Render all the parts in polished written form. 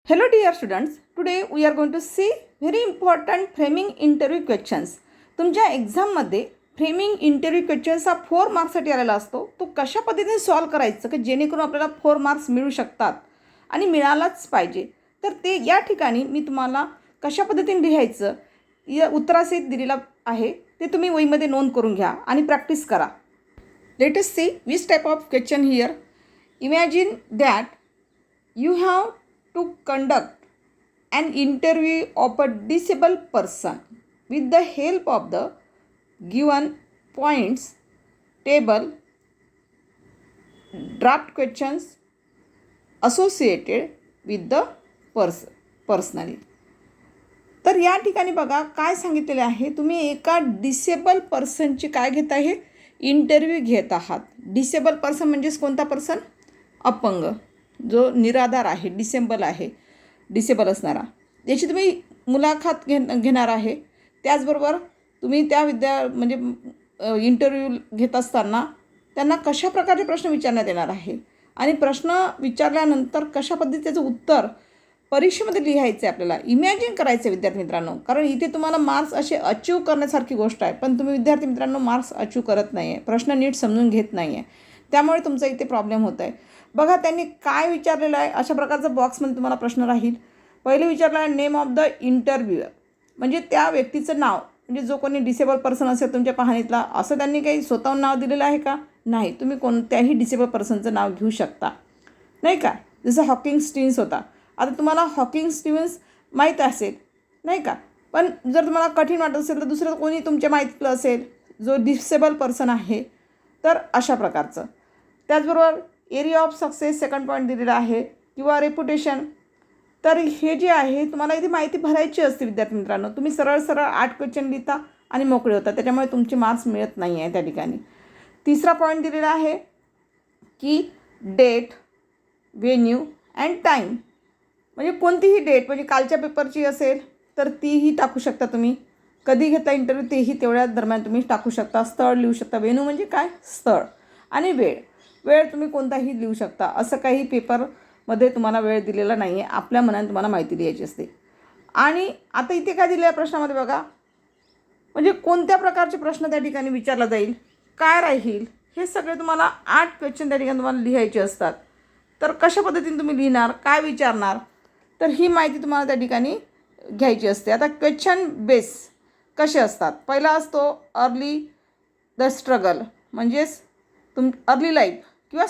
Hello dear students, today we are going to see very important framing interview questions. तुमच्या एक्झाममध्ये framing interview questions हा 4 मार्क्ससाठी आलेला असतो. तो कशा पद्धतीने सॉल्व करायचं की जेणेकरून आपल्याला 4 मार्क्स मिळू शकतात आणि मिळालाच पाहिजे. तर ते या ठिकाणी मी तुम्हाला कशा पद्धतीने लिहायचं या उत्तरासहित दिलेला आहे, ते तुम्ही वहीमध्ये नोंद करून घ्या आणि प्रॅक्टिस करा. Let us see which type of question here. Imagine that you have to conduct an interview of a disabled person with the help of the given points table, draft questions associated with the personally. तर या ठिकाणी बघा काय सांगितलेले आहे. तुम्ही एका disable पर्सनची काय घेत आहे, इंटरव्ह्यू घेत आहात. डिसेबल पर्सन म्हणजेच कोणता पर्सन? अपंग, जो निराधार आहे, डिसेबल असणारा, याची तुम्ही मुलाखत घेणार आहे. त्याचबरोबर तुम्ही त्या इंटरव्ह्यू घेत असताना त्यांना कशा प्रकारचे प्रश्न विचारण्यात येणार आहे आणि प्रश्न विचारल्यानंतर कशा पद्धतीचं उत्तर परीक्षेमध्ये लिहायचं आहे. आपल्याला इमॅजिन करायचं आहे विद्यार्थी मित्रांनो, कारण इथे तुम्हाला मार्क्स असे अचीव करण्यासारखी गोष्ट आहे, पण तुम्ही विद्यार्थी मित्रांनो मार्क्स अचीव करत नाही आहे, प्रश्न नीट समजून घेत नाही आहे, त्यामुळे तुमचा इथे प्रॉब्लेम होत आहे. बघा त्यांनी काय विचारलेलं आहे. अशा प्रकारचा बॉक्समध्ये तुम्हाला प्रश्न राहील. पहिले विचारलं आहे नेम ऑफ द इंटरव्ह्यूअर, म्हणजे त्या व्यक्तीचं नाव, म्हणजे जो कोणी डिसेबल पर्सन असेल तुमच्या पाहणीतला, असं त्यांनी काही स्वतःहून नाव दिलेलं आहे का? नाही. तुम्ही कोणत्याही डिसेबल पर्सनचं नाव घेऊ शकता, नाही का. जसं हॉकिंग स्टीव्हन्स होता. आता तुम्हाला हॉकिंग स्टीव्हन्स माहीत असेल, नाही का, पण जर तुम्हाला कठीण वाटत असेल तर दुसरं कोणी तुमच्या माहितीतलं असेल जो डिसेबल पर्सन आहे, तर अशा प्रकारचं. त्याचबरोबर area of success second point दिलेला आहे, किंवा रेप्युटेशन. तर हे जे आहे तुम्हाला इथे माहिती भरायची असते विद्यार्थी मित्रांनो. तुम्ही सरळ 8 क्वेश्चन लिहिता आणि मोकळे होता, त्याच्यामुळे तुमचे मार्क्स मिळत नाही आहे त्या ठिकाणी. तिसरा पॉईंट दिलेला आहे की डेट, व्हेन्यू अँड टाईम, म्हणजे कोणतीही डेट, म्हणजे कालच्या पेपरची असेल तर तीही टाकू शकता तुम्ही. कधी घेतला इंटरव्ह्यू तेही तेवढ्या दरम्यान तुम्ही टाकू शकता. स्थळ लिहू शकता. व्हेन्यू म्हणजे काय? स्थळ. आणि वेळ तुम्ही कोणताही लिहू शकता. असं काही पेपरमध्ये तुम्हाला वेळ दिलेला नाही आहे, आपल्या मनाने तुम्हाला माहिती लिहायची असते. आणि आता इथे काय दिलं आहे प्रश्नामध्ये बघा, म्हणजे कोणत्या प्रकारचे प्रश्न त्या ठिकाणी विचारला जाईल, काय राहील, हे सगळे तुम्हाला 8 क्वेश्चन त्या ठिकाणी तुम्हाला लिहायचे असतात. तर कशा पद्धतीने तुम्ही लिहिणार, काय विचारणार, तर ही माहिती तुम्हाला त्या ठिकाणी घ्यायची असते. आता क्वेश्चन बेस कसे असतात. पहिला असतो अर्ली द स्ट्रगल, म्हणजेच अर्ली लाईफ किंवा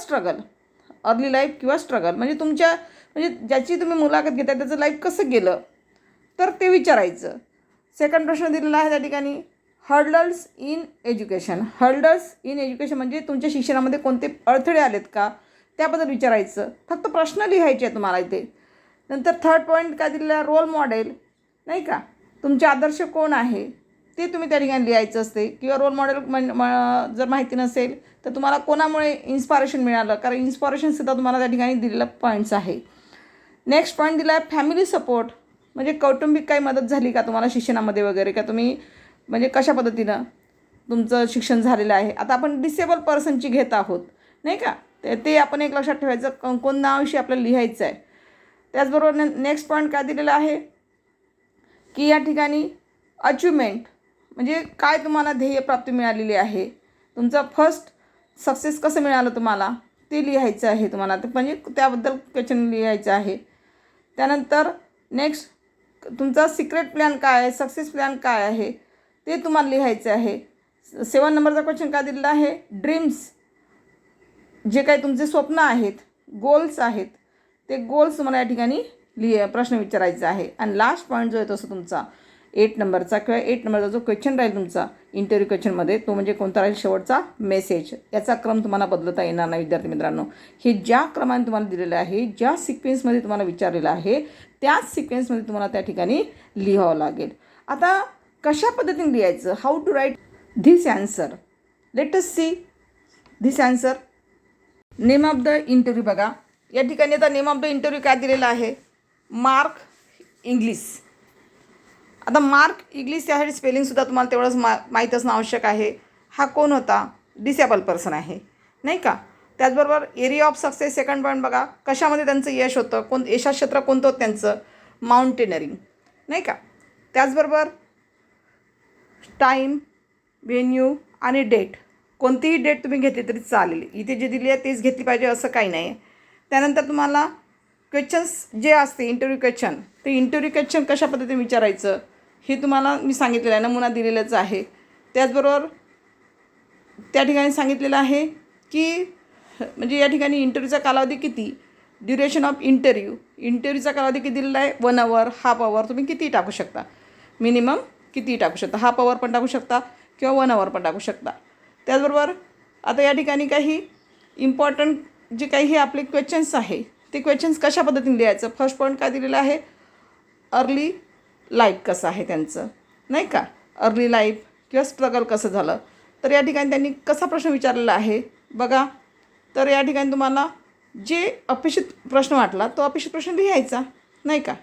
स्ट्रगल, म्हणजे ज्याची तुम्ही मुलाखत घेता त्याचं लाईफ कसं गेलं तर ते विचारायचं. सेकंड प्रश्न दिलेला आहे त्या ठिकाणी हर्डल्स इन एज्युकेशन म्हणजे तुमच्या शिक्षणामध्ये कोणते अडथळे आलेत का, त्याबद्दल विचारायचं. फक्त प्रश्न लिहायचे आहे तुम्हाला इथे. नंतर थर्ड पॉईंट काय दिलेला आहे, रोल मॉडेल, नाही का, तुमचे आदर्श कोण आहे ते तुम्ही त्या ठिकाणी लिहायचं असते. किंवा रोल मॉडेल जर माहिती नसेल तर तुम्हाला कोणामुळे इन्स्पायरेशन मिळालं, कारण इन्स्पायरेशनसुद्धा तुम्हाला त्या ठिकाणी दिलेला पॉईंट्स आहे. नेक्स्ट पॉईंट दिला आहे फॅमिली सपोर्ट, म्हणजे कौटुंबिक काही मदत झाली का तुम्हाला शिक्षणामध्ये वगैरे, का तुम्ही म्हणजे कशा पद्धतीनं तुमचं शिक्षण झालेलं आहे. आता आपण डिसेबल पर्सनची घेत आहोत, नाही का, ते आपण एक लक्षात ठेवायचं, कोण नावाविषयी आपल्याला लिहायचं आहे. त्याचबरोबर नेक्स्ट पॉईंट काय दिलेला आहे की या ठिकाणी अचिव्हमेंट, म्हणजे काय तुम्हाला ध्येयप्राप्ती मिळालेली आहे, तुमचं फर्स्ट सक्सेस कसं मिळालं तुम्हाला ते लिहायचं आहे तुम्हाला, म्हणजे त्याबद्दल क्वेश्चन लिहायचं आहे. त्यानंतर नेक्स्ट तुमचा सिक्रेट प्लॅन काय आहे, सक्सेस प्लॅन काय आहे ते तुम्हाला लिहायचं आहे. 7 नंबरचा क्वेश्चन काय दिलेला आहे, ड्रीम्स, जे काही तुमचे स्वप्न आहेत, गोल्स आहेत, ते गोल्स तुम्हाला या ठिकाणी प्रश्न विचारायचा आहे. आणि लास्ट पॉईंट जो आहे तसं तुमचा 8 नंबरचा जो क्वेश्चन राहील तुमचा इंटरव्ह्यू क्वेश्चनमध्ये, तो म्हणजे कोणता राहील, शेवटचा मेसेज. याचा क्रम तुम्हाला बदलता येणार नाही विद्यार्थी मित्रांनो. हे ज्या क्रमाने तुम्हाला दिलेलं आहे, ज्या सिक्वेन्समध्ये तुम्हाला विचारलेलं आहे, त्याच सिक्वेन्समध्ये तुम्हाला त्या ठिकाणी लिहावं लागेल. आता कशा पद्धतीने लिहायचं, how to write this answer. Let us see this answer. Name of the interview बघा या ठिकाणी. आता नेम ऑफ द इंटरव्ह्यू काय दिलेला आहे, मार्क इंग्लिश. आता मार्क इंग्लिश त्यासाठी स्पेलिंगसुद्धा तुम्हाला तेवढंच माहीत असणं आवश्यक आहे. हा कोण होता, डिसेबल पर्सन आहे, नाही का. त्याचबरोबर area of success second point बघा, कशामध्ये त्यांचं यश होतं, यशा क्षेत्र कोणतं होतं त्यांचं, माउंटेनरिंग, नाही का. त्याचबरोबर टाईम, व्हेन्यू आणि डेट, कोणतीही डेट तुम्ही घेतली तरी चालेल, इथे जे दिली आहे तेच घेतली पाहिजे असं काही नाही आहे. त्यानंतर तुम्हाला क्वेश्चन्स जे असते इंटरव्ह्यू क्वेश्चन, ते इंटरव्ह्यू क्वेश्चन कशा पद्धतीने विचारायचं हे तुम्हाला मी सांगितलेलं आहे, नमुना दिलेलाच आहे. त्याचबरोबर त्या ठिकाणी सांगितलेलं आहे की म्हणजे या ठिकाणी इंटरव्ह्यूचा कालावधी किती, ड्युरेशन ऑफ इंटरव्ह्यूचा कालावधी किती दिलेला आहे, 1 आवर, हाफ आवर, तुम्ही किती टाकू शकता, मिनिमम किती टाकू शकता, हाफ आवर पण टाकू शकता किंवा 1 आवर पण टाकू शकता. त्याचबरोबर आता या ठिकाणी काही इम्पॉर्टंट जे काही हे आपले क्वेश्चन्स आहे ते क्वेश्चन्स कशा पद्धतीने लिहायचं. फर्स्ट पॉईंट काय दिलेलं आहे, अर्ली लाईफ कसं आहे त्यांचं, नाही का, अर्ली लाईफ किंवा स्ट्रगल कसं झालं. तर या ठिकाणी त्यांनी कसा प्रश्न विचारलेला आहे बघा. तर या ठिकाणी तुम्हाला जे अपेक्षित प्रश्न वाटला तो अपेक्षित प्रश्न लिहायचा, नाही का.